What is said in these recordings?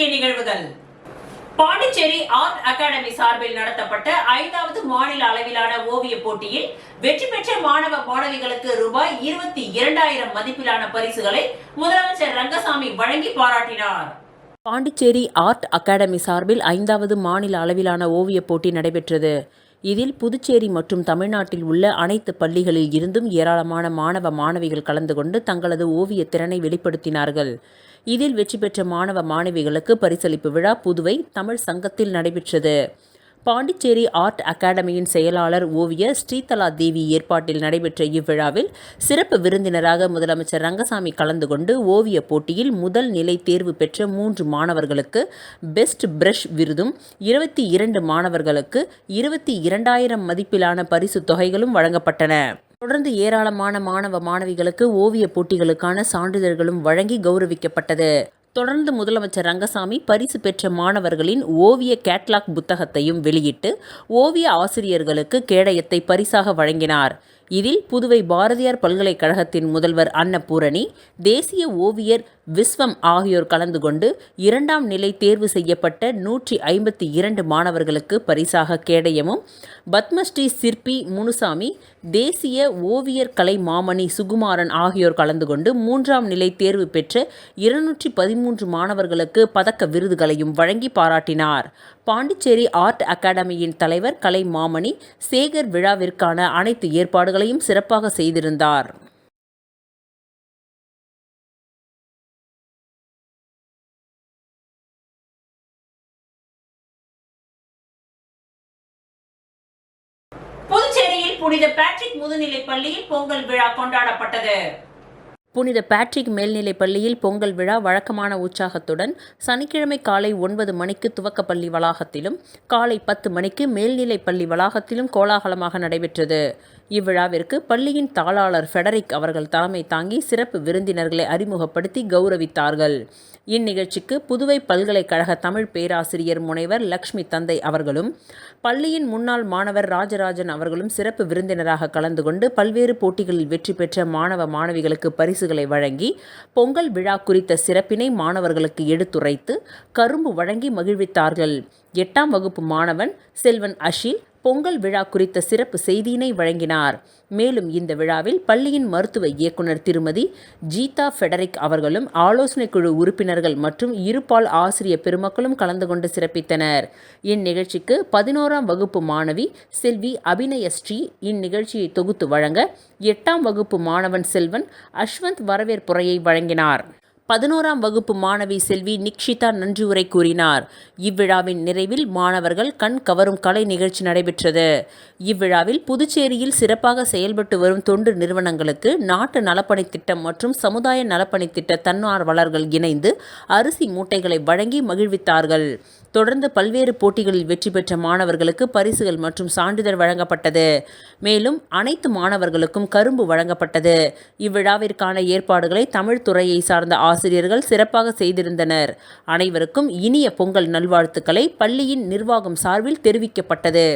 முக்கிய நிகழ்வுகள். Pondicherry art academy சார்பில் நடத்தப்பட்ட 5வது மாநில அளவிலான ஓவிய போட்டியில் வெற்றி பெற்ற மாணவ மாணவிகளுக்கு ரூபாய் 22,000 மதிப்பிலான பரிசுகளை முதலமைச்சர் ரங்கசாமி வழங்கி பாராட்டினார். பாண்டிச்சேரி ஆர்ட் அகாடமி சார்பில் 5வது மாநில அளவிலான ஓவிய போட்டி நடைபெற்றது. இதில் புதுச்சேரி மற்றும் தமிழ்நாட்டில் உள்ள அனைத்து பள்ளிகளில் இருந்தும் ஏராளமான மாணவ மாணவிகள் கலந்து கொண்டு தங்களது ஓவிய திறனை வெளிப்படுத்தினார்கள். இதில் வெற்றி பெற்ற மாணவ மாணவிகளுக்கு பரிசளிப்பு விழா புதுவை தமிழ் சங்கத்தில் நடைபெற்றது. பாண்டிச்சேரி ஆர்ட் அகாடமியின் செயலாளர் ஓவியர் ஸ்ரீதலா தேவி ஏற்பாட்டில் நடைபெற்ற இவ்விழாவில் சிறப்பு விருந்தினராக முதலமைச்சர் ரங்கசாமி கலந்து கொண்டு ஓவிய போட்டியில் முதல் நிலை தேர்வு பெற்ற 3 மாணவர்களுக்கு பெஸ்ட் பிரஷ் விருதும் 22 மாணவர்களுக்கு 22,000 மதிப்பிலான பரிசு தொகைகளும் வழங்கப்பட்டன. தொடர்ந்து ஏராளமான மாணவ மாணவிகளுக்கு ஓவிய போட்டிகளுக்கான சான்றிதழ்களும் வழங்கி கௌரவிக்கப்பட்டது. தொடர்ந்து முதலமைச்சர் ரங்கசாமி பரிசு பெற்ற மாணவர்களின் ஓவிய கேட்லாக் புத்தகத்தையும் வெளியிட்டு ஓவிய ஆசிரியர்களுக்கு கேடயத்தை பரிசாக வழங்கினார். இதில் புதுவை பாரதியார் பல்கலைக்கழகத்தின் முதல்வர் அன்னபூரணி, தேசிய ஓவியர் விஸ்வம் ஆகியோர் கலந்து கொண்டு 2ஆம் நிலை தேர்வு செய்யப்பட்ட 152 மாணவர்களுக்கு பரிசாக கேடயமும், பத்மஸ்ரீ சிற்பி முனுசாமி, தேசிய ஓவியர் கலை மாமணி சுகுமாரன் ஆகியோர் கலந்து கொண்டு 3ஆம் நிலை தேர்வு பெற்ற 213 மாணவர்களுக்கு பதக்க விருதுகளையும் வழங்கி பாராட்டினார். பாண்டிச்சேரி ஆர்ட் அகாடமியின் தலைவர் கலை மாமணி சேகர் விழாவிற்கான அனைத்து ஏற்பாடுகளையும் சிறப்பாக செய்திருந்தார். புதுச்சேரியில் புனித பேட்ரிக் முதுநிலைப் பள்ளியில் பொங்கல் விழா கொண்டாடப்பட்டது. புனித பேட்ரிக் மேல்நிலைப் பள்ளியில் பொங்கல் விழா வழக்கமான உற்சாகத்துடன் சனிக்கிழமை காலை 9 மணிக்கு துவக்கப்பள்ளி வளாகத்திலும் காலை 10 மணிக்கு மேல்நிலைப் பள்ளி வளாகத்திலும் கோலாகலமாக நடைபெற்றது. இவ்விழாவிற்கு பள்ளியின் தாளாளர் ஃபெடரிக் அவர்கள் தலைமை தாங்கி சிறப்பு விருந்தினர்களை அறிமுகப்படுத்தி கௌரவித்தார்கள். இந்நிகழ்ச்சிக்கு புதுவை பல்கலைக்கழக தமிழ் பேராசிரியர் முனைவர் லக்ஷ்மி தந்தை அவர்களும் பள்ளியின் முன்னாள் மாணவர் ராஜராஜன் அவர்களும் சிறப்பு விருந்தினராக கலந்து கொண்டு பல்வேறு போட்டிகளில் வெற்றி பெற்ற மாணவ மாணவிகளுக்கு பரிசுகளை வழங்கி பொங்கல் விழா குறித்த சிறப்பினை மாணவர்களுக்கு எடுத்துரைத்து கரும்பு வழங்கி மகிழ்வித்தார்கள். 8ஆம் வகுப்பு மாணவன் செல்வன் அஷில் பொங்கல் விழா குறித்த சிறப்பு செய்தியினை வழங்கினார். மேலும் இந்த விழாவில் பள்ளியின் மருத்துவ இயக்குனர் திருமதி ஜீதா ஃபெடரிக் அவர்களும் ஆலோசனை குழு உறுப்பினர்கள் மற்றும் இருபால் ஆசிரியர் பெருமக்களும் கலந்து கொண்டு சிறப்பித்தனர். இந்நிகழ்ச்சிக்கு 11ஆம் வகுப்பு மாணவி செல்வி அபிநயஸ்ரீ இந்நிகழ்ச்சியை தொகுத்து வழங்க 8ஆம் வகுப்பு மாணவன் செல்வன் அஸ்வந்த் வரவேற்புரையை வழங்கினார். 11ஆம் வகுப்பு மாணவி செல்வி நிக்ஷிதா நன்றி உரை கூறினார். இவ்விழாவின் நிறைவில் மாணவர்கள் கண் கவரும் கலை நிகழ்ச்சி நடைபெற்றது. இவ்விழாவில் புதுச்சேரியில் சிறப்பாக செயல்பட்டு வரும் தொண்டு நிறுவனங்களுக்கு நாட்டு நலப்பணி திட்டம் மற்றும் சமுதாய நலப்பணி திட்ட தன்னார்வலர்கள் இணைந்து அரிசி மூட்டைகளை வழங்கி மகிழ்வித்தார்கள். தொடர்ந்து பல்வேறு போட்டிகளில் வெற்றி பெற்ற மாணவர்களுக்கு பரிசுகள் மற்றும் சான்றிதழ் வழங்கப்பட்டது. மேலும் அனைத்து மாணவர்களுக்கும் கரும்பு வழங்கப்பட்டது. இவ்விழாவிற்கான ஏற்பாடுகளை தமிழ் துறையை சார்ந்த ஆசிரியர்கள் சிறப்பாக செய்திருந்தனர். அனைவருக்கும் இனிய பொங்கல் நல்வாழ்த்துக்களை பள்ளியின் நிர்வாகம் சார்பில் தெரிவிக்கப்பட்டது.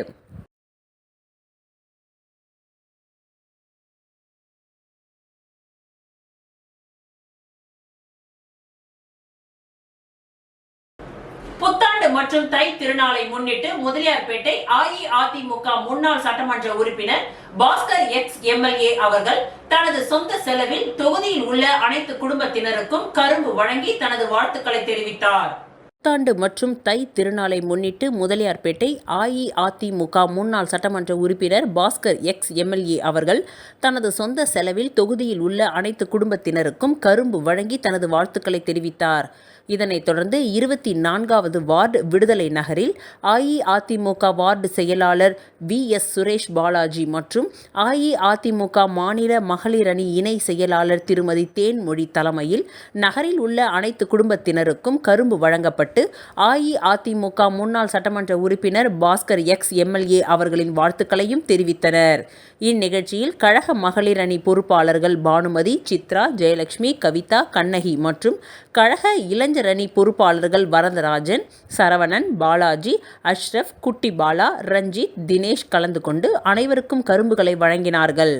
புத்தாண்டு மற்றும் தை திருநாளை முன்னிட்டு முதலியார்பேட்டை அஇஅதிமுக முன்னாள் சட்டமன்ற உறுப்பினர் பாஸ்கர் எக்ஸ் எம்எல்ஏ அவர்கள் தனது சொந்த செலவில் தொகுதியில் உள்ள அனைத்து குடும்பத்தினருக்கும் கரும்பு வழங்கி தனது வாழ்த்துக்களை தெரிவித்தார். புத்தாண்டு மற்றும் தை திருநாளை முன்னிட்டு முதலியார்பேட்டை அஇஅதிமுக முன்னாள் சட்டமன்ற உறுப்பினர் பாஸ்கர் எக்ஸ் எம்எல்ஏ அவர்கள் தனது சொந்த செலவில் தொகுதியில் உள்ள அனைத்து குடும்பத்தினருக்கும் கரும்பு வழங்கி தனது வாழ்த்துக்களை தெரிவித்தார். இதனைத் தொடர்ந்து 24வது வார்டு விடுதலை நகரில் அஇஅதிமுக வார்டு செயலாளர் வி.எஸ். சுரேஷ் பாலாஜி மற்றும் அஇஅதிமுக மாநில மகளிர் அணி இணை செயலாளர் திருமதி தேன்மொழி தலைமையில் நகரில் உள்ள அனைத்து குடும்பத்தினருக்கும் கரும்பு வழங்கப்பட்டு அஇஅதிமுக முன்னாள் சட்டமன்ற உறுப்பினர் பாஸ்கர் எக்ஸ் எம்எல்ஏ அவர்களின் வாழ்த்துக்களையும் தெரிவித்தனர். இந்நிகழ்ச்சியில் கழக மகளிர் அணி பொறுப்பாளர்கள் பானுமதி, சித்ரா, ஜெயலட்சுமி, கவிதா, கண்ணகி மற்றும் கழக இளைஞர் அணி பொறுப்பாளர்கள் வரதராஜன், சரவணன், பாலாஜி, அஷ்ரப், குட்டி பாலா, ரஞ்சித், தினேஷ் கலந்து கொண்டு அனைவருக்கும் கரும்புகளை வழங்கினார்கள்.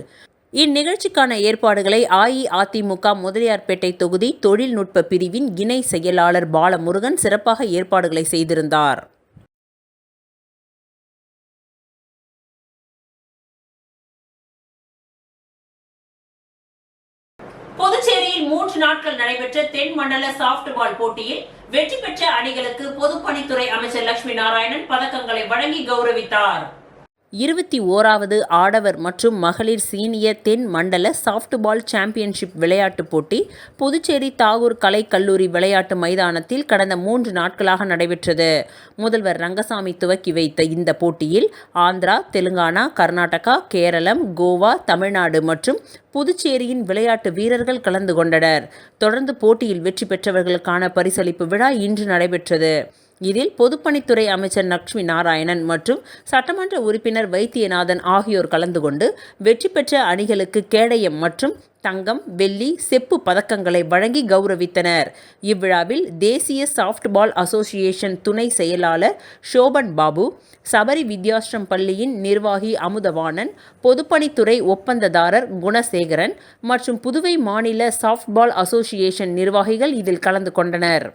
இந்நிகழ்ச்சிக்கான ஏற்பாடுகளை அஇஅதிமுக முதலியார்பேட்டை தொகுதி தொழில்நுட்ப பிரிவின் இணை செயலாளர் பாலமுருகன் சிறப்பாக ஏற்பாடுகளை செய்திருந்தார். புதுச்சேரியில் 3 நாட்கள் நடைபெற்ற தென் மண்டல சாப்ட்பால் போட்டியில் வெற்றி பெற்ற அணிகளுக்கு பொதுப்பணித்துறை அமைச்சர் லட்சுமி நாராயணன் பதக்கங்களை வழங்கி கௌரவித்தார். 21வது ஆடவர் மற்றும் மகளிர் சீனியர் தென் மண்டல சாப்ட்பால் சாம்பியன்ஷிப் விளையாட்டுப் போட்டி புதுச்சேரி தாகூர் கலை கல்லூரி விளையாட்டு மைதானத்தில் கடந்த 3 நாட்களாக நடைபெற்றது. முதல்வர் ரங்கசாமி துவக்கி வைத்த இந்த போட்டியில் ஆந்திரா, தெலுங்கானா, கர்நாடகா, கேரளம், கோவா, தமிழ்நாடு மற்றும் புதுச்சேரியின் விளையாட்டு வீரர்கள் கலந்து கொண்டனர். தொடர்ந்து போட்டியில் வெற்றி பெற்றவர்களுக்கான பரிசளிப்பு விழா இன்று நடைபெற்றது. இதில் பொதுப்பணித்துறை அமைச்சர் லட்சுமி நாராயணன் மற்றும் சட்டமன்ற உறுப்பினர் வைத்தியநாதன் ஆகியோர் கலந்து கொண்டு வெற்றி பெற்ற அணிகளுக்கு கேடயம் மற்றும் தங்கம், வெள்ளி, செப்பு பதக்கங்களை வழங்கி கௌரவித்தனர். இவ்விழாவில் தேசிய சாப்ட்பால் அசோசியேஷன் துணை செயலாளர் ஷோபன் பாபு, சபரி வித்யாஸ்ரம் பள்ளியின் நிர்வாகி அமுதவாணன், பொதுப்பணித்துறை ஒப்பந்ததாரர் குணசேகரன் மற்றும் புதுவை மாநில சாப்ட்பால் அசோசியேஷன் நிர்வாகிகள் இதில் கலந்து கொண்டனர்.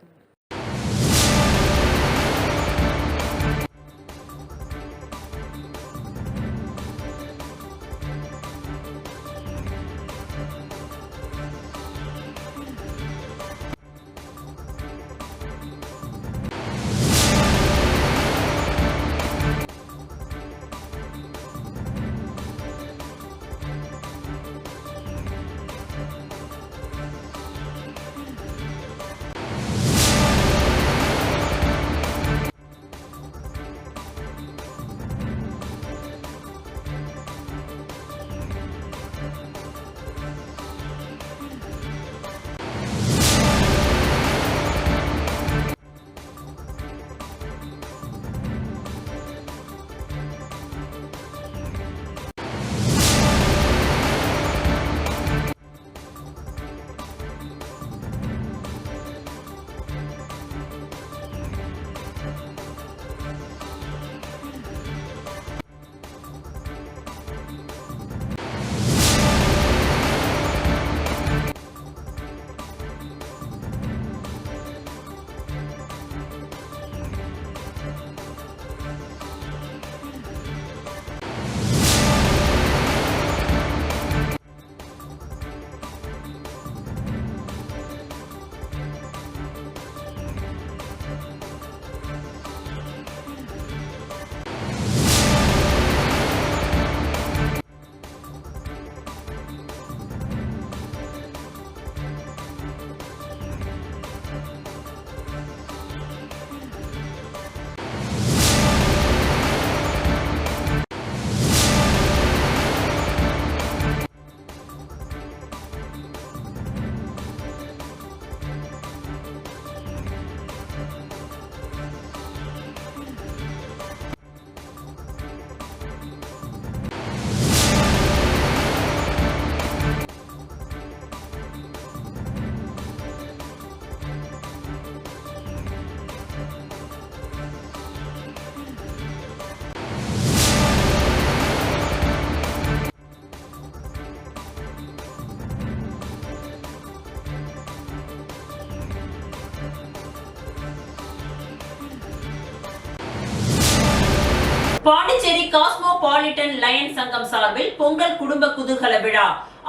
பாண்டிச்சேரி காஸ்மோபாலிட்டன் லயன்ஸ் சங்கம் சார்பில் பொங்கல் குடும்ப குதூகல விழா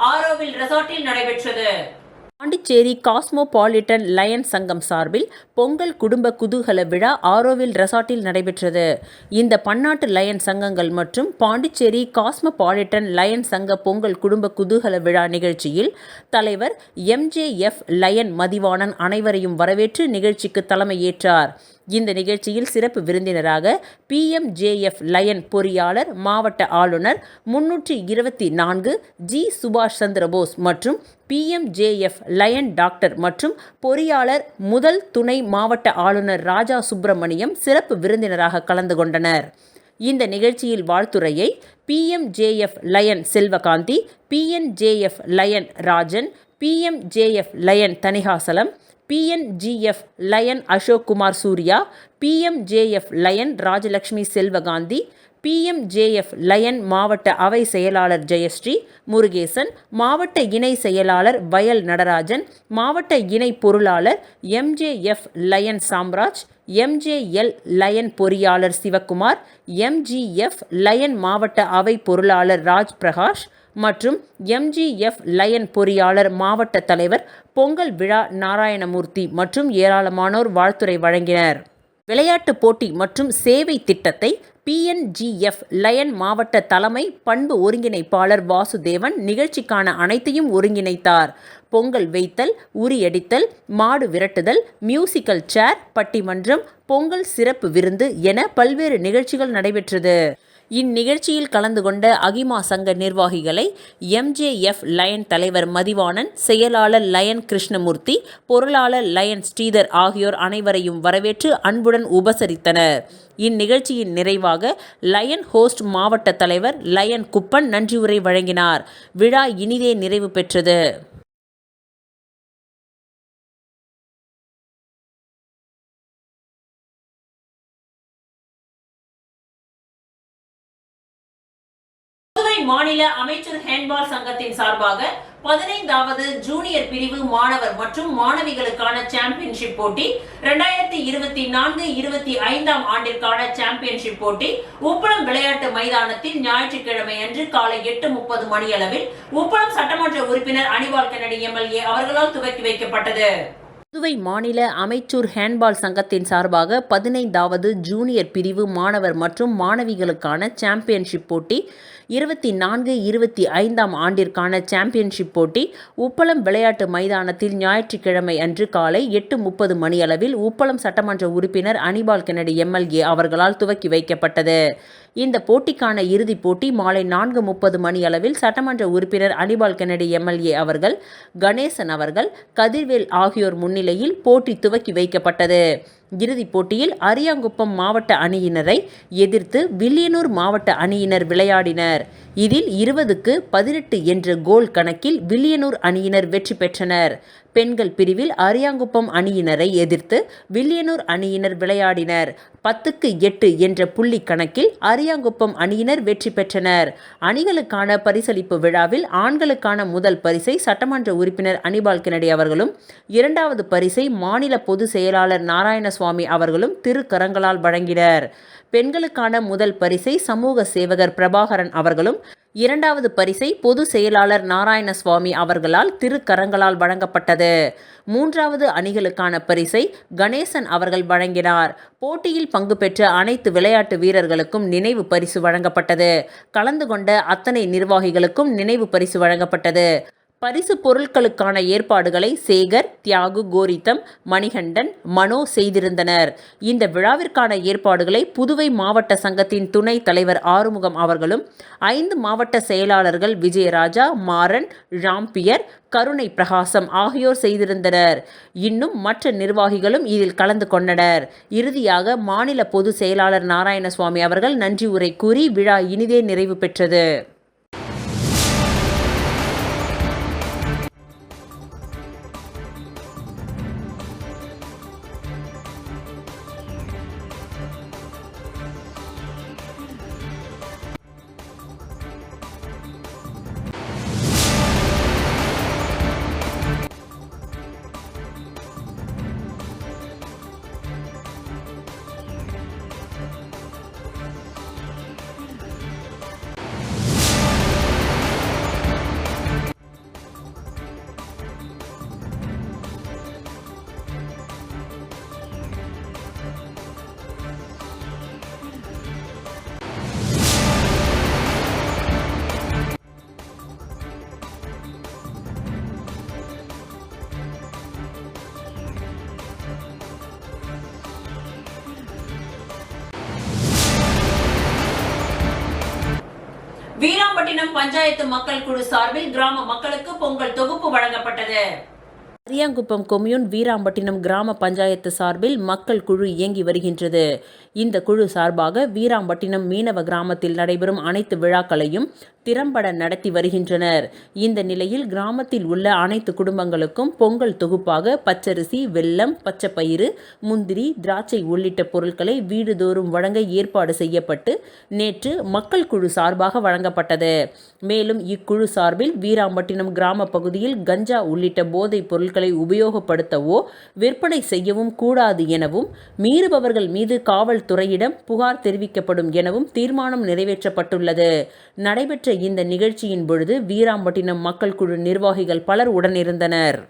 ஆரோவில் ரெசார்ட்டில் நடைபெற்றது. பாண்டிச்சேரி காஸ்மோபாலிட்டன் லயன்ஸ் சங்கம் சார்பில் பொங்கல் குடும்ப குதூகல விழா ஆரோவில் ரெசார்ட்டில் நடைபெற்றது. இந்த பன்னாட்டு லயன் சங்கங்கள் மற்றும் பாண்டிச்சேரி காஸ்மோபாலிட்டன் லயன் சங்க பொங்கல் குடும்ப குதூகல விழா நிகழ்ச்சியில் தலைவர் MJF லயன் மதிவாணன் அனைவரையும் வரவேற்று நிகழ்ச்சிக்கு தலைமையேற்றார். இந்த நிகழ்ச்சியில் சிறப்பு விருந்தினராக PMJF லயன் பொறியாளர் மாவட்ட ஆளுநர் 324 G. சுபாஷ் சந்திரபோஸ் மற்றும் PMJF லயன் டாக்டர் மற்றும் பொறியாளர் முதல் துணை மாவட்ட ஆளுநர் ராஜா சுப்பிரமணியம் சிறப்பு விருந்தினராக கலந்து கொண்டனர். இந்த நிகழ்ச்சியில் வாழ்த்துரையை PMJF lion Selvakanthi, PNJF lion Rajan, PMJF lion Thanigachalam, PNGF lion Ashok Kumar Surya, PMJF lion Rajalakshmi Selvakanthi, PMJF lion மாவட்ட அவை செயலாளர் ஜெயஸ்ரீ, முருகேசன், மாவட்ட இணை செயலாளர் வயல் நடராஜன், மாவட்ட இணை பொருளாளர் MJF lion Samraj, MJL lion பொறியாளர் சிவக்குமார், MGF லயன் மாவட்ட அவை பொருளாளர் ராஜ் பிரகாஷ் மற்றும் MGF லயன் பொறியாளர் மாவட்ட தலைவர் பொங்கல் விழா நாராயணமூர்த்தி மற்றும் ஏராளமானோர் வாழ்த்துரை வழங்கினர். விளையாட்டுப் போட்டி மற்றும் சேவை திட்டத்தை PNGF லயன் மாவட்ட தலைமை பண்பு ஒருங்கிணைப்பாளர் வாசுதேவன் நிகழ்ச்சிக்கான அனைத்தையும் ஒருங்கிணைத்தார். பொங்கல் வைத்தல், உரியடித்தல், மாடு விரட்டுதல், மியூசிக்கல் சேர், பட்டிமன்றம், பொங்கல் சிறப்பு விருந்து என பல்வேறு நிகழ்ச்சிகள் நடைபெற்றது. இந்நிகழ்ச்சியில் கலந்து கொண்ட அகிமா சங்க நிர்வாகிகளை MJF லயன் தலைவர் மதிவாணன், செயலாளர் லயன் கிருஷ்ணமூர்த்தி, பொருளாளர் லயன் ஸ்ரீதர் ஆகியோர் அனைவரையும் வரவேற்று அன்புடன் உபசரித்தனர். இந்நிகழ்ச்சியின் நிறைவாக லயன் ஹோஸ்ட் மாவட்ட தலைவர் லயன் குப்பன் நன்றியுரை வழங்கினார். விழா இனிதே நிறைவு பெற்றது. புதுவை மாநில அமைச்சர் ஹேண்ட்பால் சங்கத்தின் சார்பாக 15வது ஜூனியர் பிரிவு மாணவர் மற்றும் மாணவிகளுக்கான சாம்பியன்ஷிப் போட்டி 2024-25 ஆண்டிற்கான சாம்பியன்ஷிப் போட்டி உப்பளம் விளையாட்டு மைதானத்தில் ஞாயிற்றுக்கிழமை அன்று காலை 8:30 மணியளவில் உப்பளம் சட்டமன்ற உறுப்பினர் அனிபால் கென்னடி MLA அவர்களால் துவக்கி வைக்கப்பட்டது. புதுவை மாநில அமைச்சூர் ஹேண்ட்பால் சங்கத்தின் சார்பாக 15வது ஜூனியர் பிரிவு மாணவர் மற்றும் மாணவிகளுக்கான சாம்பியன்ஷிப் போட்டி 2024-25 ஆண்டிற்கான சாம்பியன்ஷிப் போட்டி உப்பளம் விளையாட்டு மைதானத்தில் ஞாயிற்றுக்கிழமை அன்று காலை 8:30 மணியளவில் உப்பளம் சட்டமன்ற உறுப்பினர் அனிபால் கென்னடி MLA அவர்களால் துவக்கி வைக்கப்பட்டது. இந்த போட்டிக்கான இறுதிப் போட்டி மாலை 4:30 மணியளவில் சட்டமன்ற உறுப்பினர் அனிபால் கென்னடி MLA அவர்கள், கணேசன் அவர்கள், கதிர்வேல் ஆகியோர் முன்னிலையில் போட்டி துவக்கி வைக்கப்பட்டது. இறுதிப் போட்டியில் அரியாங்குப்பம் மாவட்ட அணியினரை எதிர்த்து வில்லியனூர் மாவட்ட அணியினர் விளையாடினர். இதில் 20-18 என்ற கோல் கணக்கில் வில்லியனூர் அணியினர் வெற்றி பெற்றனர். பெண்கள் பிரிவில் அரியாங்குப்பம் அணியினரை எதிர்த்து வில்லியனூர் அணியினர் விளையாடினர். 10-8 என்ற புள்ளி கணக்கில் அரியாங்குப்பம் அணியினர் வெற்றி பெற்றனர். அணிகளுக்கான பரிசளிப்பு விழாவில் ஆண்களுக்கான முதல் பரிசை சட்டமன்ற உறுப்பினர் அனிபால் கென்னடி அவர்களும், 2வது பரிசை மாநில பொதுச் செயலாளர் நாராயணசுவாமி அவர்களும் திருக்கரங்களால் வழங்கினர். பெண்களுக்கான முதல் பரிசை சமூக சேவகர் பிரபாகரன் அவர்களும், 2வது பரிசை பொதுச் செயலாளர் நாராயணசுவாமி அவர்களால் திருக்கரங்களால் வழங்கப்பட்டது. 3வது அணிகளுக்கான பரிசை கணேசன் அவர்கள் வழங்கினார். போட்டியில் பங்கு பெற்ற அனைத்து விளையாட்டு வீரர்களுக்கும் நினைவு பரிசு வழங்கப்பட்டது. கலந்து கொண்ட அத்தனை நிர்வாகிகளுக்கும் நினைவு பரிசு வழங்கப்பட்டது. பரிசு பொருட்களுக்கான ஏற்பாடுகளை சேகர், தியாகு, கோரித்தம், மணிகண்டன், மனோ செய்திருந்தனர். இந்த விழாவிற்கான ஏற்பாடுகளை புதுவை மாவட்ட சங்கத்தின் துணைத் தலைவர் ஆறுமுகம் அவர்களும், 5 மாவட்ட செயலாளர்கள் விஜயராஜா, மாறன், ராம்பியர், கருணை பிரகாசம் ஆகியோர் செய்திருந்தனர். இன்னும் மற்ற நிர்வாகிகளும் இதில் கலந்து கொண்டனர். இறுதியாக மாநில பொதுச் செயலாளர் நாராயணசுவாமி அவர்கள் நன்றி உரை கூறி விழா இனிதே நிறைவு பெற்றது. வீராம்பட்டினம் பஞ்சாயத்து மக்கள் குழு சார்பில் கிராம மக்களுக்கு பொங்கல் தொகுப்பு வழங்கப்பட்டது. அரியாங்குப்பம் கொம்யூன் வீராம்பட்டினம் கிராம பஞ்சாயத்து சார்பில் மக்கள் குழு இயங்கி வருகின்றது. இந்த குழு சார்பாக வீராம்பட்டினம் மீனவ கிராமத்தில் நடைபெறும் அனைத்து விழாக்களையும் திறம்பட நடத்தி வருகின்றனர். இந்த நிலையில் கிராமத்தில் உள்ள அனைத்து குடும்பங்களுக்கும் பொங்கல் தொகுப்பாக பச்சரிசி, வெல்லம், பச்சைப்பயிறு, முந்திரி, திராட்சை உள்ளிட்ட பொருட்களை வீடுதோறும் வழங்க ஏற்பாடு செய்யப்பட்டு நேற்று மக்கள் குழு சார்பாக வழங்கப்பட்டது. மேலும் இக்குழு சார்பில் வீராம்பட்டினம் கிராம பகுதியில் கஞ்சா உள்ளிட்ட போதைப் பொருட்களை உபயோகப்படுத்தவோ விற்பனை செய்யவும் கூடாது எனவும், மீறுபவர்கள் மீது காவல்துறையிடம் புகார் தெரிவிக்கப்படும் எனவும் தீர்மானம் நிறைவேற்றப்பட்டுள்ளது. நடைபெற்ற இந்த நிகழ்ச்சியின் பொழுது வீராம்பட்டினம் மக்கள் குழு நிர்வாகிகள் பலர் உடனிருந்தனர்.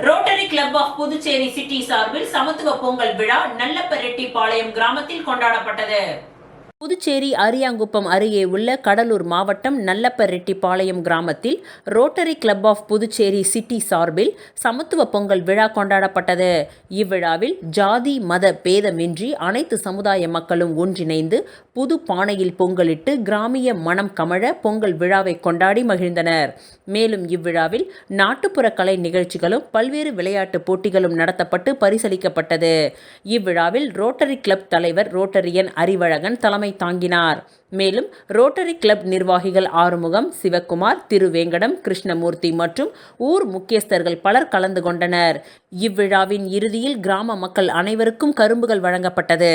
Rotary Club of Puducherry City சார்பில் சமத்துவ பொங்கல் விழா நல்லப்பரெட்டிப்பாளையம் கிராமத்தில் கொண்டாடப்பட்டது. புதுச்சேரி அரியாங்குப்பம் அருகே உள்ள கடலூர் மாவட்டம் நல்லப்பரெட்டிப்பாளையம் கிராமத்தில் Rotary Club of Puducherry City சார்பில் சமத்துவ பொங்கல் விழா கொண்டாடப்பட்டது. இவ்விழாவில் ஜாதி மத பேதமின்றி அனைத்து சமுதாய மக்களும் ஒன்றிணைந்து புது பானையில் பொங்கலிட்டு கிராமிய மனம் கமழ பொங்கல் விழாவை கொண்டாடி மகிழ்ந்தனர். மேலும் இவ்விழாவில் நாட்டுப்புற கலை நிகழ்ச்சிகளும் பல்வேறு விளையாட்டு போட்டிகளும் நடத்தப்பட்டு பரிசளிக்கப்பட்டது. இவ்விழாவில் ரோட்டரி கிளப் தலைவர் ரோட்டரியன் அறிவழகன் தலைமை தாங்கினார். மேலும் ரோட்டரி கிளப் நிர்வாகிகள் ஆறுமுகம், சிவக்குமார், திருவேங்கடம், கிருஷ்ணமூர்த்தி மற்றும் ஊர் முக்கியஸ்தர்கள் பலர் கலந்து கொண்டனர். இவ்விழாவின் இறுதியில் கிராம மக்கள் அனைவருக்கும் கரும்புகள் வழங்கப்பட்டது.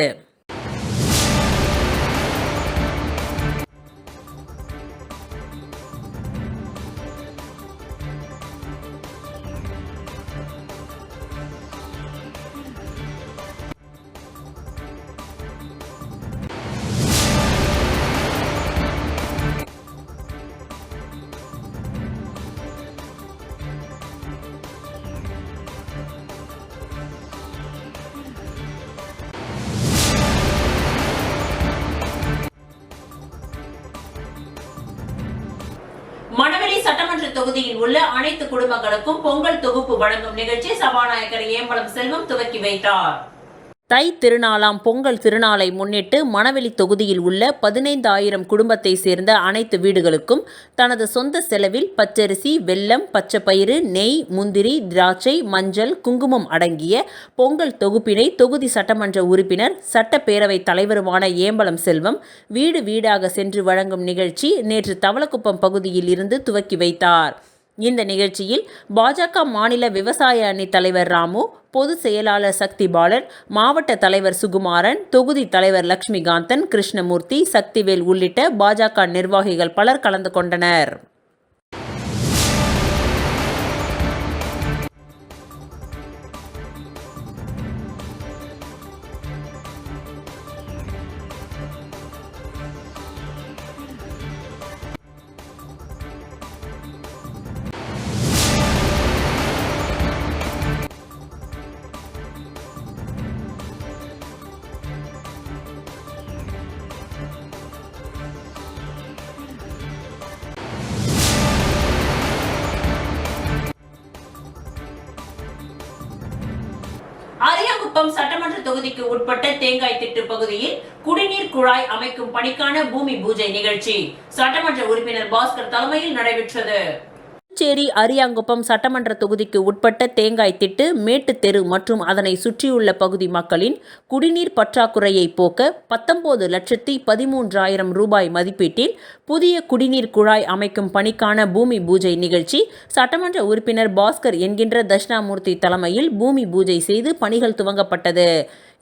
மணவெளி சட்டமன்ற தொகுதியில் உள்ள அனைத்து குடும்பங்களுக்கும் பொங்கல் தொகுப்பு வழங்கும் நிகழ்ச்சி சபாநாயகர் ஏம்பலம் செல்வம் துவக்கி வைத்தார். தை திருநாளாம் பொங்கல் திருநாளை முன்னிட்டு மணவெளி தொகுதியில் உள்ள 15,000 குடும்பத்தை சேர்ந்த அனைத்து வீடுகளுக்கும் தனது சொந்த செலவில் பச்சரிசி, வெல்லம், பச்சைப்பயிறு, நெய், முந்திரி, திராட்சை, மஞ்சள், குங்குமம் அடங்கிய பொங்கல் தொகுப்பினை தொகுதி சட்டமன்ற உறுப்பினர் சட்டப்பேரவை தலைவருமான ஏம்பலம் செல்வம் வீடு வீடாக சென்று வழங்கும் நிகழ்ச்சி நேற்று தவளக்குப்பம் பகுதியில் இருந்து துவக்கி வைத்தார். இந்த நிகழ்ச்சியில் பாஜக மாநில விவசாய அணி தலைவர் ராமு, பொதுச் செயலாளர் சக்திபாலன், மாவட்ட தலைவர் சுகுமாரன், தொகுதி தலைவர் லட்சுமிகாந்தன், கிருஷ்ணமூர்த்தி, சக்திவேல் உள்ளிட்ட பாஜக நிர்வாகிகள் பலர் கலந்து கொண்டனர். அரியாங்குப்பம் சட்டமன்ற தொகுதிக்கு உட்பட்ட தேங்காய் திட்டு பகுதியில் குடிநீர் குழாய் அமைக்கும் பணிக்கான பூமி பூஜை நிகழ்ச்சி சட்டமன்ற உறுப்பினர் பாஸ்கர் தலைமையில் நடைபெற்றது. புதுச்சேரி அரியாங்குப்பம் சட்டமன்ற தொகுதிக்கு உட்பட்ட தேங்காய் திட்டு, மேட்டு தெரு மற்றும் அதனை சுற்றியுள்ள பகுதி மக்களின் குடிநீர் பற்றாக்குறையை போக்க 19,13,000 ரூபாய் மதிப்பீட்டில் புதிய குடிநீர் குழாய் அமைக்கும் பணிக்கான பூமி பூஜை நிகழ்ச்சி சட்டமன்ற உறுப்பினர் பாஸ்கர் என்கின்ற தட்சிணாமூர்த்தி தலைமையில் பூமி பூஜை செய்து பணிகள் துவங்கப்பட்டது.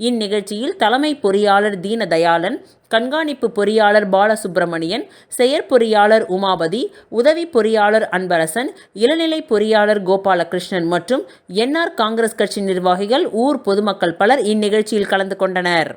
இந்நிகழ்ச்சியில் தலைமை பொறியாளர் தீனதயாளன், கண்காணிப்பு பொறியாளர் பாலசுப்பிரமணியன், செயற்பொறியாளர் உமாபதி, உதவி பொறியாளர் அன்பரசன், இளநிலை பொறியாளர் கோபாலகிருஷ்ணன் மற்றும் என்ஆர் காங்கிரஸ் கட்சி நிர்வாகிகள், ஊர் பொதுமக்கள் பலர் இந்நிகழ்ச்சியில் கலந்து கொண்டனர்.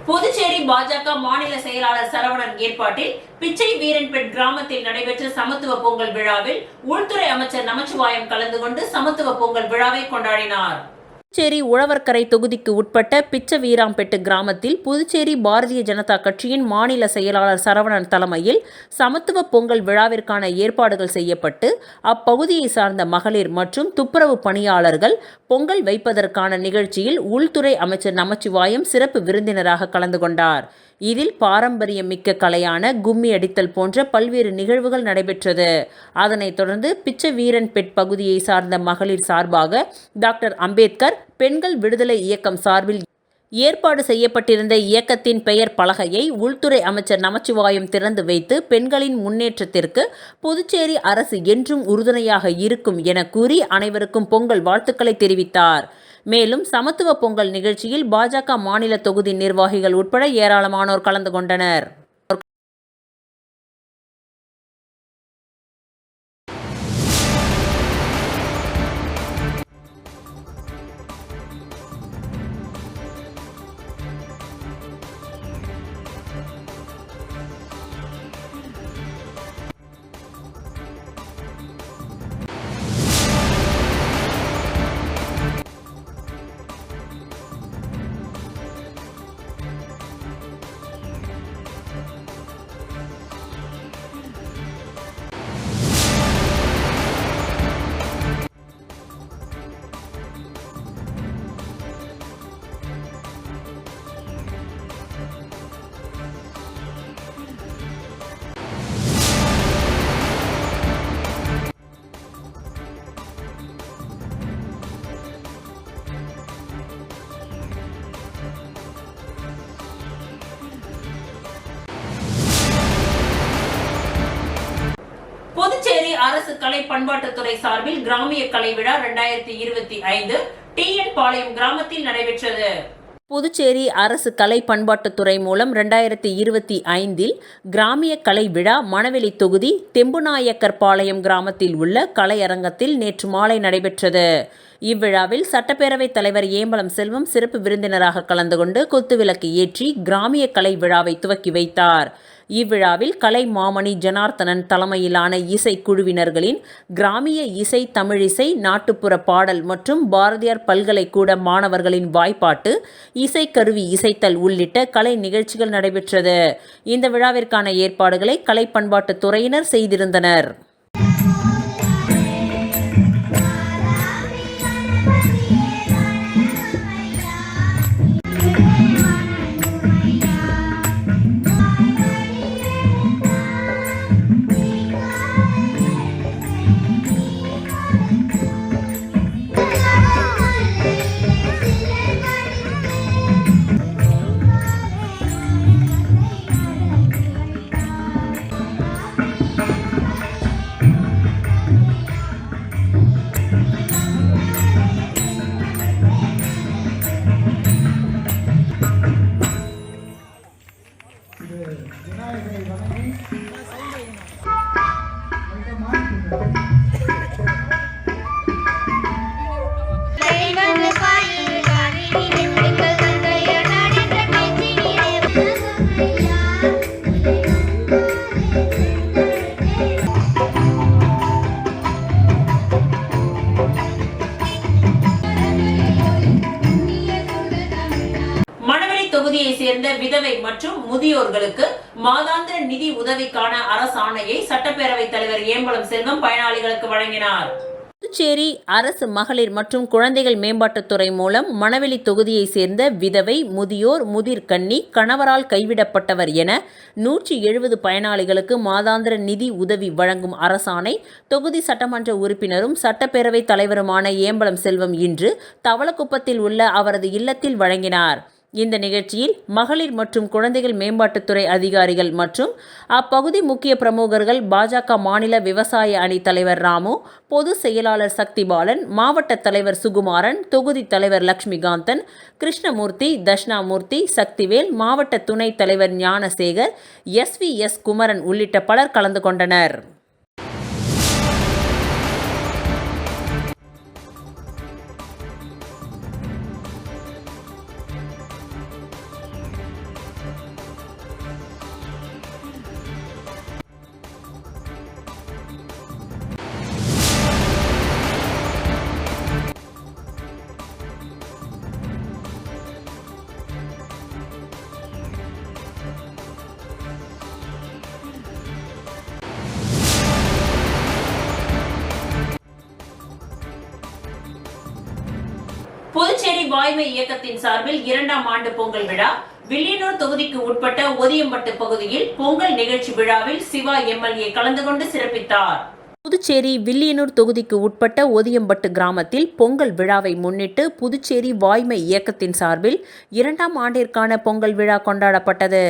புதுச்சேரி பாஜக மாநில செயலாளர் சரவணன் ஏற்பாட்டில் பிச்சை வீரன்பேட் கிராமத்தில் நடைபெற்ற சமத்துவ பொங்கல் விழாவில் உள்துறை அமைச்சர் நமச்சிவாயம் கலந்து கொண்டு சமத்துவ பொங்கல் விழாவை கொண்டாடினார். புதுச்சேரி உழவர்கரை தொகுதிக்கு உட்பட்ட பிச்சை வீராம்பெட்டு கிராமத்தில் புதுச்சேரி பாரதிய ஜனதா கட்சியின் மாநில செயலாளர் சரவணன் தலைமையில் சமத்துவ பொங்கல் விழாவிற்கான ஏற்பாடுகள் செய்யப்பட்டு அப்பகுதியை சார்ந்த மகளிர் மற்றும் துப்புரவு பணியாளர்கள் பொங்கல் வைப்பதற்கான நிகழ்ச்சியில் உள்துறை அமைச்சர் நமச்சிவாயம் சிறப்பு விருந்தினராக கலந்து கொண்டார். இதில் பாரம்பரியமிக்க கலையான கும்மி அடித்தல் போன்ற பல்வேறு நிகழ்வுகள் நடைபெற்றது. அதனைத் தொடர்ந்து பிச்சை வீரன்பேட் பகுதியை சார்ந்த மகளிர் சார்பாக டாக்டர் அம்பேத்கர் பெண்கள் விடுதலை இயக்கம் சார்பில் ஏற்பாடு செய்யப்பட்டிருந்த இயக்கத்தின் பெயர் பலகையை உள்துறை அமைச்சர் நமச்சிவாயம் திறந்து வைத்து பெண்களின் முன்னேற்றத்திற்கு புதுச்சேரி அரசு என்றும் உறுதுணையாக இருக்கும் என கூறி அனைவருக்கும் பொங்கல் வாழ்த்துக்களை தெரிவித்தார். மேலும் சமத்துவ பொங்கல் நிகழ்ச்சியில் பாஜக மாநில தொகுதி நிர்வாகிகள் உட்பட ஏராளமானோர் கலந்து கொண்டனர். புதுச்சேரி அரசு கலை பண்பாட்டுத்துறை சார்பில் கிராமிய கலை விழா 2025 TN பாளையம் கிராமத்தில் நடைபெற்றது. புதுச்சேரி அரசு கலை பண்பாட்டுத்துறை மூலம் 2025 கிராமிய கலை விழா மணவெளி தொகுதி தெம்புநாயக்கர் பாளையம் கிராமத்தில் உள்ள கலையரங்கத்தில் நேற்று மாலை நடைபெற்றது. இவ்விழாவில் சட்டப்பேரவைத் தலைவர் ஏம்பலம் செல்வம் சிறப்பு விருந்தினராக கலந்து கொண்டு குத்துவிளக்கு ஏற்றி கிராமிய கலை விழாவை துவக்கி வைத்தார். இவ்விழாவில் கலை மாமணி ஜனார்த்தனன் தலைமையிலான இசை குழுவினர்களின் கிராமிய இசை, தமிழிசை, நாட்டுப்புற பாடல் மற்றும் பாரதியார் பல்கலைக்கூட மாணவர்களின் வாய்ப்பாட்டு, இசைக்கருவி இசைத்தல் உள்ளிட்ட கலை நிகழ்ச்சிகள் நடைபெற்றது. இந்த விழாவிற்கான ஏற்பாடுகளை கலை பண்பாட்டுத் துறையினர் செய்திருந்தனர். தொகுதியை சேர்ந்த விதவை மற்றும் முதியோர்களுக்கு மாதாந்திர நிதி உதவிக்கான அரசாணையை சட்டப்பேரவைத் தலைவர் ஏம்பலம் செல்வம் பயனாளிகளுக்கு வழங்கினார். புதுச்சேரி அரசு மகளிர் மற்றும் குழந்தைகள் மேம்பாட்டுத்துறை மூலம் மணவெளி தொகுதியை சேர்ந்த விதவை, முதியோர், முதிர்கன்னி, கணவரால் கைவிடப்பட்டவர் என 170 பயனாளிகளுக்கு மாதாந்திர நிதி உதவி வழங்கும் அரசாணை தொகுதி சட்டமன்ற உறுப்பினரும் சட்டப்பேரவைத் தலைவருமான ஏம்பலம் செல்வம் இன்று தவளக்குப்பத்தில் உள்ள அவரது இல்லத்தில் வழங்கினார். இந்த நிகழ்ச்சியில் மகளிர் மற்றும் குழந்தைகள் மேம்பாட்டுத்துறை அதிகாரிகள் மற்றும் அப்பகுதி முக்கிய பிரமுகர்கள், பாஜக மாநில விவசாய அணி தலைவர் ராமு, பொதுச் செயலாளர் சக்திபாலன், மாவட்ட தலைவர் சுகுமாரன், தொகுதி தலைவர் லட்சுமிகாந்தன், கிருஷ்ணமூர்த்தி, தட்சிணாமூர்த்தி, சக்திவேல், மாவட்ட துணைத் தலைவர் ஞானசேகர், SVS குமரன் உள்ளிட்ட பலர் கலந்து கொண்டனர். வாய்மை இயக்கத்தின் சார்பில் 2ஆம் ஆண்டு பொங்கல் விழா வில்லியனூர் தொகுதிக்கு உட்பட்ட ஒதியம்பட்டு பகுதியில் பொங்கல் நிகழ்ச்சி விழாவில் சிவா எம்எல்ஏ கலந்து கொண்டு சிறப்பித்தார். புதுச்சேரி வில்லியனூர் தொகுதிக்கு உட்பட்ட ஒதியம்பட்டு கிராமத்தில் பொங்கல் விழாவை முன்னிட்டு புதுச்சேரி வாய்மை இயக்கத்தின் சார்பில் 2ஆம் ஆண்டிற்கான பொங்கல் விழா கொண்டாடப்பட்டது.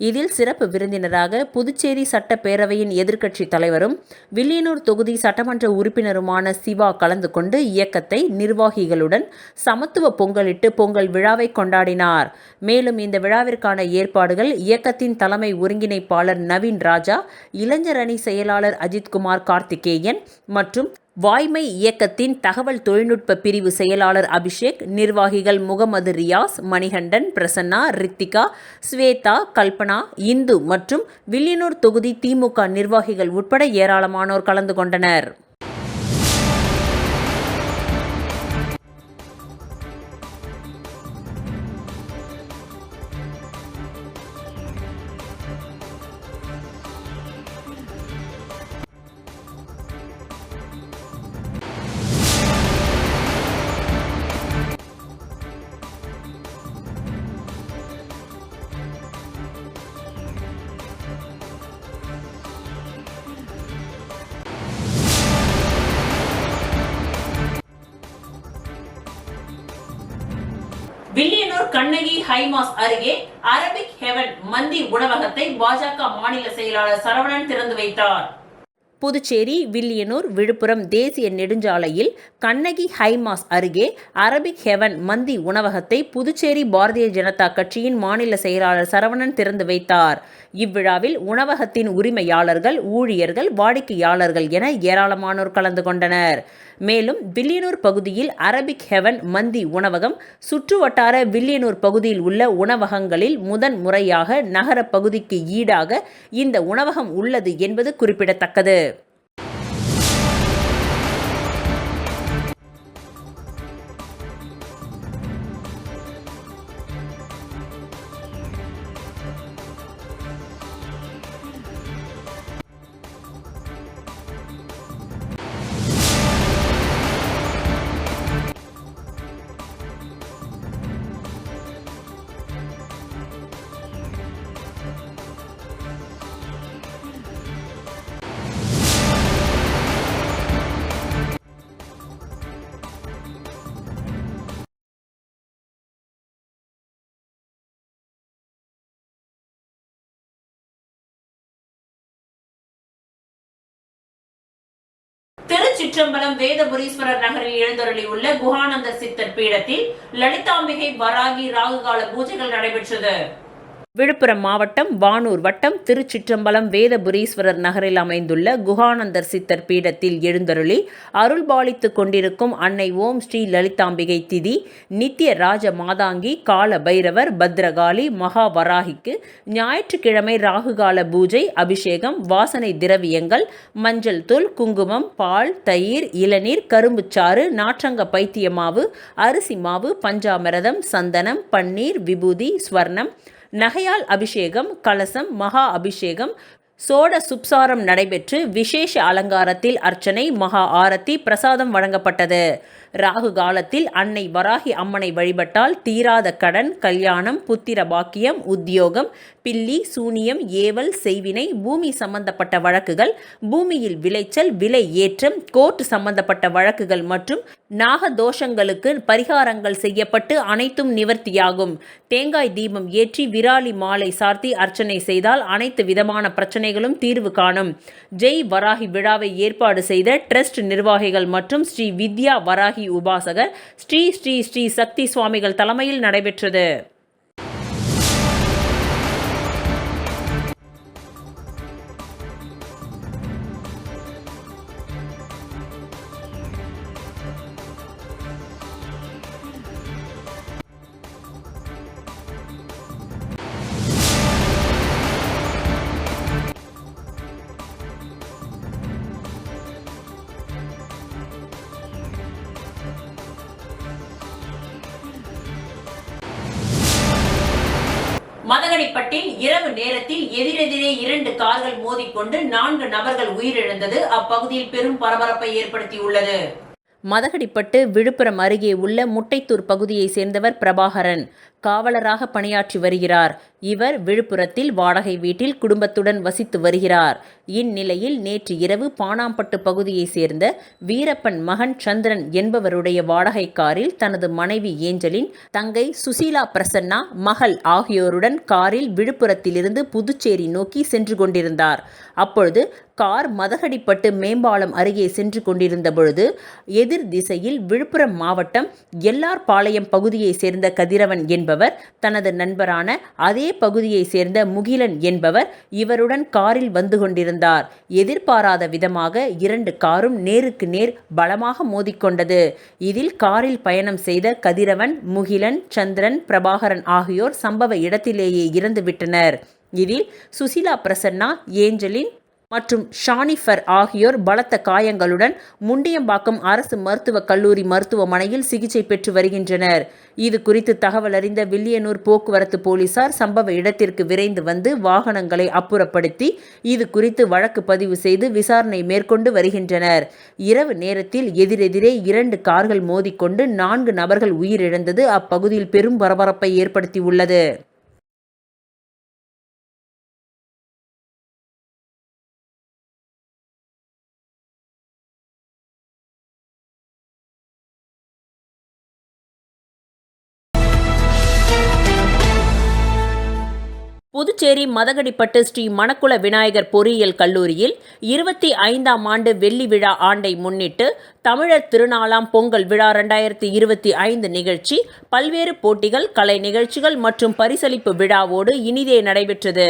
இதில் சிறப்பு விருந்தினராக புதுச்சேரி சட்டப்பேரவையின் எதிர்க்கட்சி தலைவரும் வில்லியனூர் தொகுதி சட்டமன்ற உறுப்பினருமான சிவா கலந்து கொண்டு இயக்கத்தை நிர்வாகிகளுடன் சமத்துவ பொங்கலிட்டு பொங்கல் விழாவை கொண்டாடினார். மேலும் இந்த விழாவிற்கான ஏற்பாடுகள் இயக்கத்தின் தலைமை ஒருங்கிணைப்பாளர் நவீன் ராஜா, இளைஞர் அணி செயலாளர் அஜித்குமார் கார்த்திகேயன் மற்றும் வாய்மை இயக்கத்தின் தகவல் தொழில்நுட்ப பிரிவு செயலாளர் அபிஷேக், நிர்வாகிகள் முகமது ரியாஸ், மணிகண்டன், பிரசன்னா, ரித்திகா, ஸ்வேதா, கல்பனா, இந்து மற்றும் வில்லியனூர் தொகுதி திமுக நிர்வாகிகள் உட்பட ஏராளமானோர் கலந்து கொண்டனர். வில்லியனூர் கண்ணகி ஹைமாஸ் அருகே அரபிக் ஹெவன் மந்தி உணவகத்தை பாஜக மாநில செயலாளர் சரவணன் திறந்து வைத்தார். புதுச்சேரி வில்லியனூர் விழுப்புரம் தேசிய நெடுஞ்சாலையில் கண்ணகி ஹைமாஸ் அருகே அரபிக் ஹெவன் மந்தி உணவகத்தை புதுச்சேரி பாரதிய ஜனதா கட்சியின் மாநில செயலாளர் சரவணன் திறந்து வைத்தார். இவ்விழாவில் உணவகத்தின் உரிமையாளர்கள், ஊழியர்கள், வாடிக்கையாளர்கள் என ஏராளமானோர் கலந்து கொண்டனர். மேலும் வில்லியனூர் பகுதியில் அரபிக் ஹெவன் மந்தி உணவகம் சுற்றுவட்டார வில்லியனூர் பகுதியில் உள்ள உணவகங்களில் முதன் முறையாக நகர பகுதிக்கு ஈடாக இந்த உணவகம் உள்ளது என்பது குறிப்பிடத்தக்கது. திருச்சிற்றம்பலம் வேதபுரீஸ்வரர் நகரில் எழுந்தருளியுள்ள குஹானந்தர் சித்தர் பீடத்தில் லலிதாம்பிகை வராகி ராகுகால பூஜைகள் நடைபெற்றது. விழுப்புரம் மாவட்டம் வானூர் வட்டம் திருச்சிற்றம்பலம் வேதபுரீஸ்வரர் நகரில் அமைந்துள்ள குஹானந்தர் சித்தர் பீடத்தில் எழுந்தருளி அருள்பாலித்து கொண்டிருக்கும் அன்னை ஓம் ஸ்ரீ லலிதாம்பிகை திதி, நித்திய ராஜ மாதாங்கி, கால பைரவர், பத்ரகாளி, மகாவராகிக்கு ஞாயிற்றுக்கிழமை ராகுகால பூஜை, அபிஷேகம், வாசனை திரவியங்கள், மஞ்சள் தூள், குங்குமம், பால், தயிர், இளநீர், கரும்புச்சாறு, நாற்றங்க பைத்திய மாவு, அரிசி மாவு, பஞ்சாமிரதம், சந்தனம், பன்னீர், விபூதி, ஸ்வர்ணம், நகையால் அபிஷேகம், கலசம், மகா அபிஷேகம், சோட சுப்சாரம் நடைபெற்று விசேஷ அலங்காரத்தில் அர்ச்சனை, மகா ஆரத்தி, பிரசாதம் வழங்கப்பட்டது. ராகு காலத்தில் அன்னை வராகி அம்மனை வழிபட்டால் தீராத கடன், கல்யாணம், புத்திர பாக்கியம், உத்தியோகம், பில்லி, சூனியம், ஏவல், செய்வினை, பூமி சம்பந்தப்பட்ட வழக்குகள், பூமியில் விளைச்சல், விலை ஏற்றம், கோர்ட் சம்பந்தப்பட்ட வழக்குகள் மற்றும் நாகதோஷங்களுக்கு பரிகாரங்கள் செய்யப்பட்டு அனைத்தும் நிவர்த்தியாகும். தேங்காய் தீபம் ஏற்றி விராலி மாலை சார்த்தி அர்ச்சனை செய்தால் அனைத்து விதமான பிரச்சனைகளும் தீர்வு காணும். ஜெய் வராகி விழாவை ஏற்பாடு செய்த ட்ரஸ்ட் நிர்வாகிகள் மற்றும் ஸ்ரீ வித்யா வராகி உபாசகர் ஸ்ரீ ஸ்ரீ ஸ்ரீ சக்தி சுவாமிகள் தலைமையில் நடைபெற்றது. மதகடிப்பட்டில் இரவு நேரத்தில் எதிரெதிரே 2 கார்கள் மோதிக்கொண்டு 4 நபர்கள் உயிரிழந்தது அப்பகுதியில் பெரும் பரபரப்பை ஏற்படுத்தியுள்ளது. மதகடிப்பட்டு விழுப்புரம் அருகே உள்ள முட்டைத்தூர் பகுதியைச் சேர்ந்தவர் பிரபாகரன். காவலராக பணியாற்றி வருகிறார். இவர் விழுப்புரத்தில் வாடகை வீட்டில் குடும்பத்துடன் வசித்து வருகிறார். இந்நிலையில் நேற்று இரவு பாணாம்பட்டு பகுதியைச் சேர்ந்த வீரப்பன் மகன் சந்திரன் என்பவருடைய வாடகை காரில் தனது மனைவி ஏஞ்சலின், தங்கை சுசீலா பிரசன்னா, மகள் ஆகியோருடன் காரில் விழுப்புரத்திலிருந்து புதுச்சேரி நோக்கி சென்று கொண்டிருந்தார். அப்பொழுது கார் மதகடிப்பட்டு மேம்பாலம் அருகே சென்று கொண்டிருந்த பொழுது எதிர் திசையில் விழுப்புரம் மாவட்டம் எல்லார்பாளையம் பகுதியைச் சேர்ந்த கதிரவன் என்பவர் தனது நண்பரான அதே பகுதியைச் சேர்ந்த முகிலன் என்பவர் இவருடன் காரில் வந்து கொண்டிருந்தார். எதிர்பாராத விதமாக 2 காரும் நேருக்கு நேர் பலமாக மோதிக்கொண்டது. இதில் காரில் பயணம் செய்த கதிரவன், முகிலன், சந்திரன், பிரபாகரன் ஆகியோர் சம்பவ இடத்திலேயே இறந்துவிட்டனர். இதில் சுசீலா பிரசன்னா, ஏஞ்சலின் மற்றும் ஷானிஃபர் ஆகியோர் பலத்த காயங்களுடன் முண்டியம்பாக்கம் அரசு மருத்துவக் கல்லூரி மருத்துவமனையில் சிகிச்சை பெற்று வருகின்றனர். இது குறித்து தகவல் அறிந்த வில்லியனூர் போக்குவரத்து போலீசார் சம்பவ இடத்திற்கு விரைந்து வந்து வாகனங்களை அப்புறப்படுத்தி இது குறித்து வழக்கு பதிவு செய்து விசாரணை மேற்கொண்டு வருகின்றனர். இரவு நேரத்தில் எதிரெதிரே 2 கார்கள் மோதிக்கொண்டு 4 நபர்கள் உயிரிழந்தது அப்பகுதியில் பெரும் பரபரப்பை ஏற்படுத்தியுள்ளது. புதுச்சேரி மதகடிப்பட்டு ஸ்ரீ மணக்குள விநாயகர் பொறியியல் கல்லூரியில் 25ஆம் ஆண்டு வெள்ளி விழா ஆண்டை முன்னிட்டு தமிழர் திருநாளாம் பொங்கல் விழா 2025 நிகழ்ச்சி, பல்வேறு போட்டிகள், கலை நிகழ்ச்சிகள் மற்றும் பரிசளிப்பு விழாவோடு இனிதே நடைபெற்றது.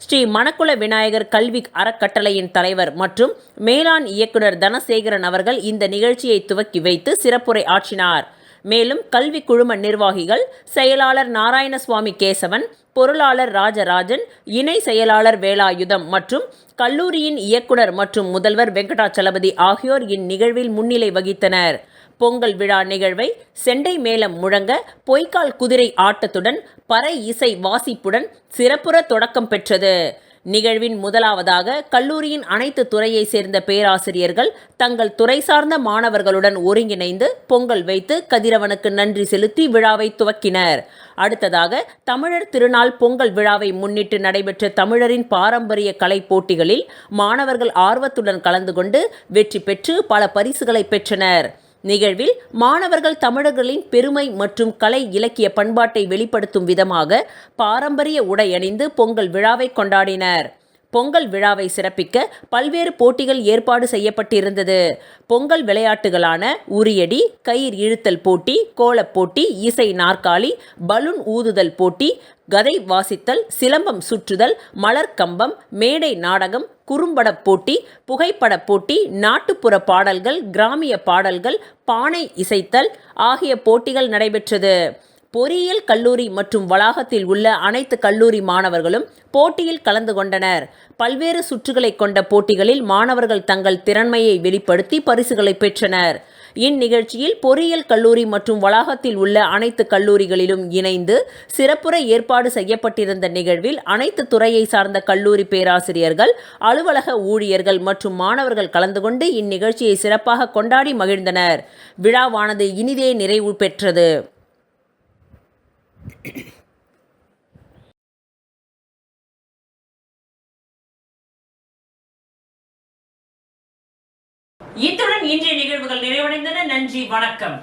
ஸ்ரீ மணக்குள விநாயகர் கல்வி அறக்கட்டளையின் தலைவர் மற்றும் மேலாண் இயக்குனர் தனசேகரன் அவர்கள் இந்த நிகழ்ச்சியை துவக்கி வைத்து சிறப்புரை ஆற்றினார். மேலும் கல்வி குழும நிர்வாகிகள், செயலாளர் நாராயணசுவாமி கேசவன், பொருளாளர் ராஜராஜன், இணை செயலாளர் வேலாயுதம் மற்றும் கல்லூரியின் இயக்குனர் மற்றும் முதல்வர் வெங்கடாச்சலபதி ஆகியோர் இந்நிகழ்வில் முன்னிலை வகித்தனர். பொங்கல் விழா நிகழ்வை செண்டை மேளம் முழங்க, பொய்க்கால் குதிரை ஆட்டத்துடன், பறை இசை வாசிப்புடன் சிறப்புற தொடக்கம் பெற்றது. நிகழ்வின் முதலாவதாக கல்லூரியின் அனைத்து துறையை சேர்ந்த பேராசிரியர்கள் தங்கள் துறை சார்ந்த மாணவர்களுடன் ஒருங்கிணைந்து பொங்கல் வைத்து கதிரவனுக்கு நன்றி செலுத்தி விழாவை துவக்கினர். அடுத்ததாக தமிழர் திருநாள் பொங்கல் விழாவை முன்னிட்டு நடைபெற்ற தமிழரின் பாரம்பரிய கலை போட்டிகளில் மாணவர்கள் ஆர்வத்துடன் கலந்து கொண்டு வெற்றி பெற்று பல பரிசுகளை பெற்றனர். நிகழ்வில் மாணவர்கள் தமிழர்களின் பெருமை மற்றும் கலை இலக்கிய பண்பாட்டை வெளிப்படுத்தும் விதமாக பாரம்பரிய உடை அணிந்து பொங்கல் விழாவை கொண்டாடினர். பொங்கல் விழாவை சிறப்பிக்க பல்வேறு போட்டிகள் ஏற்பாடு செய்யப்பட்டிருந்தது. பொங்கல் விளையாட்டுகளான உரியடி, கயிர் இழுத்தல் போட்டி, கோலப் போட்டி, இசை நாற்காலி, பலூன் ஊதுதல் போட்டி, கதை வாசித்தல், சிலம்பம் சுற்றுதல், மலர்கம்பம், மேடை நாடகம், குறும்படப் போட்டி, புகைப்படப் போட்டி, நாட்டுப்புற பாடல்கள், கிராமிய பாடல்கள், பானை இசைத்தல் ஆகிய போட்டிகள் நடைபெற்றது. பொறியியல் கல்லூரி மற்றும் வளாகத்தில் உள்ள அனைத்து கல்லூரி மாணவர்களும் போட்டியில் கலந்து கொண்டனர். பல்வேறு சுற்றுகளை கொண்ட போட்டிகளில் மாணவர்கள் தங்கள் திறமையை வெளிப்படுத்தி பரிசுகளை பெற்றனர். இந்நிகழ்ச்சியில் பொறியியல் கல்லூரி மற்றும் வளாகத்தில் உள்ள அனைத்து கல்லூரிகளிலும் இணைந்து சிறப்புற ஏற்பாடு செய்யப்பட்டிருந்த நிகழ்வில் அனைத்து துறையை சார்ந்த கல்லூரி பேராசிரியர்கள், அலுவலக ஊழியர்கள் மற்றும் மாணவர்கள் கலந்து கொண்டு இந்நிகழ்ச்சியை சிறப்பாக கொண்டாடி மகிழ்ந்தனர். விழாவானது இனிதே நிறைவு பெற்றது. இத்துடன் இன்றைய நிகழ்வுகள் நிறைவடைந்தன. நன்றி, வணக்கம்.